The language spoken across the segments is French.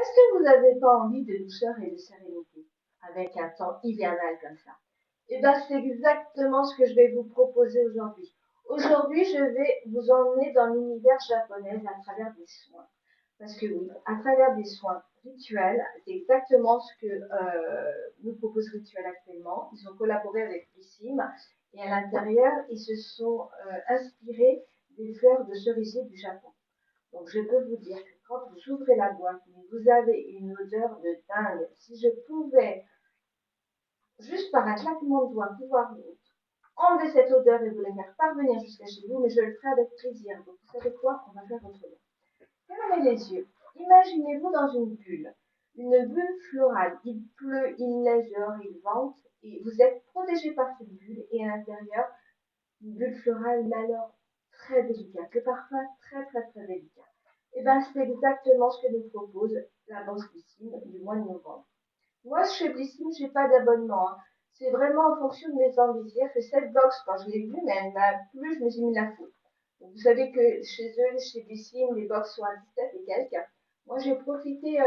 Est-ce que vous n'avez pas envie de douceur et de sérénité avec un temps hivernal comme ça? Eh bien, c'est exactement ce que je vais vous proposer aujourd'hui. Aujourd'hui, je vais vous emmener dans l'univers japonais à travers des soins. Parce que oui, à travers des soins rituels, c'est exactement ce que nous propose Rituel actuellement. Ils ont collaboré avec Blissim et à l'intérieur, ils se sont inspirés des fleurs de cerisier du Japon. Donc, je peux vous dire que quand vous ouvrez la boîte, vous avez une odeur de dingue. Si je pouvais, juste par un claquement de doigts, pouvoir enlever cette odeur et vous la faire parvenir jusqu'à chez vous, mais je le ferai avec plaisir. Donc, vous savez quoi? On va faire autrement. Fermez les yeux. Imaginez-vous dans une bulle florale. Il pleut, il neige dehors, il vente, et vous êtes protégé par cette bulle, et à l'intérieur, une bulle florale, mais alors très délicate, le parfum très très très délicat. Et bien, c'est exactement ce que nous propose la banque Blissim du mois de novembre. Moi, chez Blissim, j'ai pas d'abonnement, hein. C'est vraiment en fonction de mes envies. C'est-à-dire que cette box, quand je l'ai vue, mais elle m'a plu, je me suis mis la faute. Donc, vous savez que chez eux, chez Blissim, les box sont à 17 et quelques. Moi, j'ai profité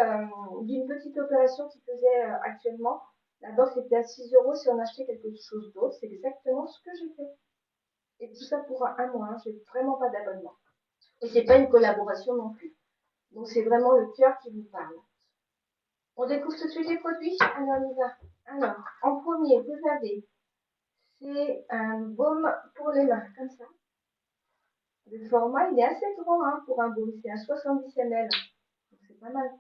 d'une petite opération qui faisait actuellement. La box était à 6 euros si on achetait quelque chose d'autre. C'est exactement ce que j'ai fait. Et tout ça pour un mois, hein. J'ai vraiment pas d'abonnement. Et c'est pas une collaboration non plus. Donc, c'est vraiment le cœur qui vous parle. On découvre tout de suite les produits. Alors, on y va. Alors, en premier, vous avez, c'est un baume pour les mains, comme ça. Le format, il est assez grand hein, pour un baume. C'est un 70 ml. Donc, c'est pas mal.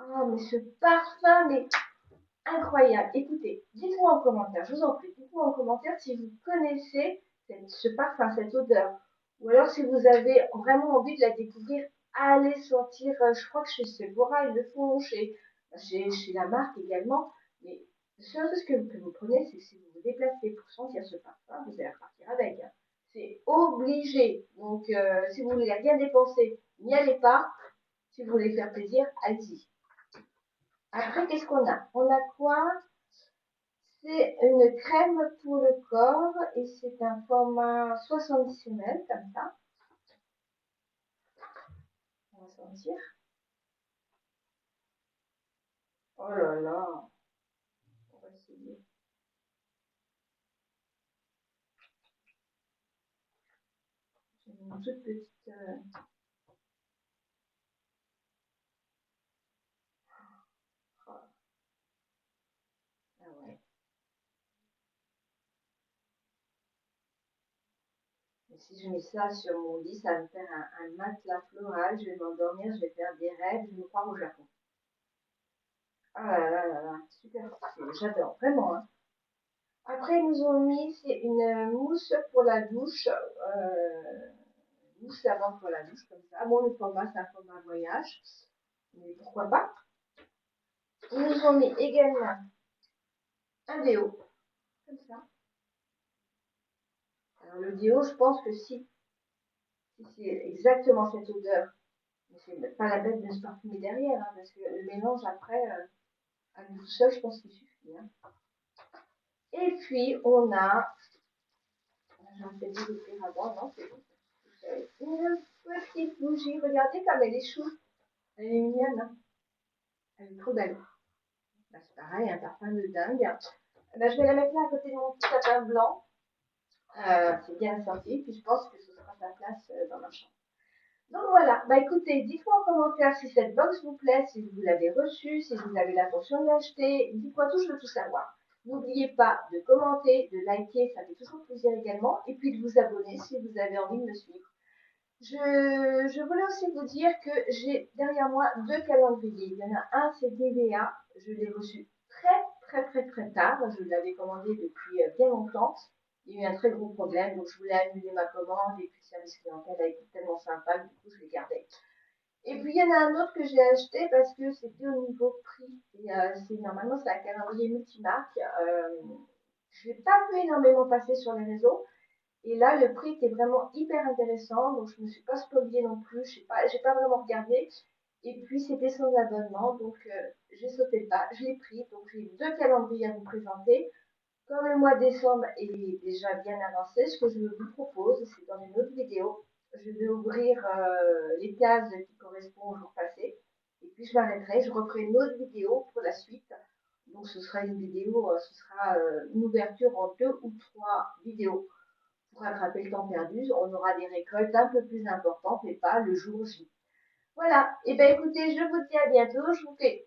Oh, mais ce parfum, mais incroyable. Écoutez, dites-moi en commentaire, je vous en prie, dites-moi en commentaire si vous connaissez ce parfum, cette odeur. Ou alors si vous avez vraiment envie de la découvrir, allez sentir, je crois que chez Sephora, ils le font, chez la marque également. Mais le seul risque que vous prenez, c'est que si vous vous déplacez pour sentir ce parfum, vous allez repartir avec, hein. C'est obligé. Donc, si vous voulez rien dépenser, n'y allez pas. Si vous voulez faire plaisir, allez-y. Après, qu'est-ce qu'on a? On a quoi? C'est une crème pour le corps et c'est un format 70 ml, comme ça. On va sentir. Oh là là. On va essayer. J'ai une toute petite. Ah ouais. Et si je mets ça sur mon lit, ça va me faire un matelas floral. Je vais m'endormir, je vais faire des rêves, je vais me croire au Japon. Ah là là là là. Super. J'adore, vraiment, hein. Après, ils nous ont mis, c'est une mousse pour la douche. Mousse lavante pour la douche, comme ça. Bon, le format, c'est un format voyage. Mais pourquoi pas? Ils nous ont mis également un déo, comme ça. Alors, le déo, je pense que si c'est exactement cette odeur, mais c'est pas la peine de se parfumer derrière, hein, parce que le mélange après, à lui tout seul, je pense qu'il suffit, hein. Et puis, on a, j'ai peut-être dû l'ouvrir avant, non, c'est bon. Une petite bougie, regardez comme elle est chou. Elle est mignonne, hein. Elle est trop belle. Bah, c'est pareil, un parfum de dingue. Bah, je vais la mettre là à côté de mon petit sapin blanc. C'est bien sorti, puis je pense que ce sera sa place dans ma chambre. Donc voilà, bah écoutez, dites-moi en commentaire si cette box vous plaît, si vous l'avez reçue, si vous avez l'intention de l'acheter, dites-moi tout, je veux tout savoir. N'oubliez pas de commenter, de liker, ça fait toujours plaisir également, et puis de vous abonner si vous avez envie de me suivre. Je voulais aussi vous dire que j'ai derrière moi deux calendriers. Il y en a un, c'est DVA, je l'ai reçu très tard, je l'avais commandé depuis bien longtemps. Il y a eu un très gros problème, donc je voulais annuler ma commande et puis le service clientèle a été tellement sympa que du coup je l'ai gardé. Et puis il y en a un autre que j'ai acheté parce que c'était au niveau prix. Et normalement c'est un calendrier multimarque. Je l'ai pas vu énormément passer sur les réseaux. Et là, le prix était vraiment hyper intéressant, donc je ne me suis pas spoliée non plus, j'ai pas vraiment regardé. Et puis c'était sans abonnement, donc j'ai sauté le pas, je l'ai pris. Donc j'ai deux calendriers à vous présenter. Comme le mois de décembre est déjà bien avancé, ce que je vous propose, c'est dans une autre vidéo, je vais ouvrir les cases qui correspondent au jour passé. Et puis puis je m'arrêterai, je referai une autre vidéo pour la suite. Donc ce sera une vidéo, ce sera une ouverture en 2 ou 3 vidéos pour rattraper le temps perdu. On aura des récoltes un peu plus importantes et pas le jour J. Voilà. Et ben écoutez, je vous dis à bientôt. Je vous fais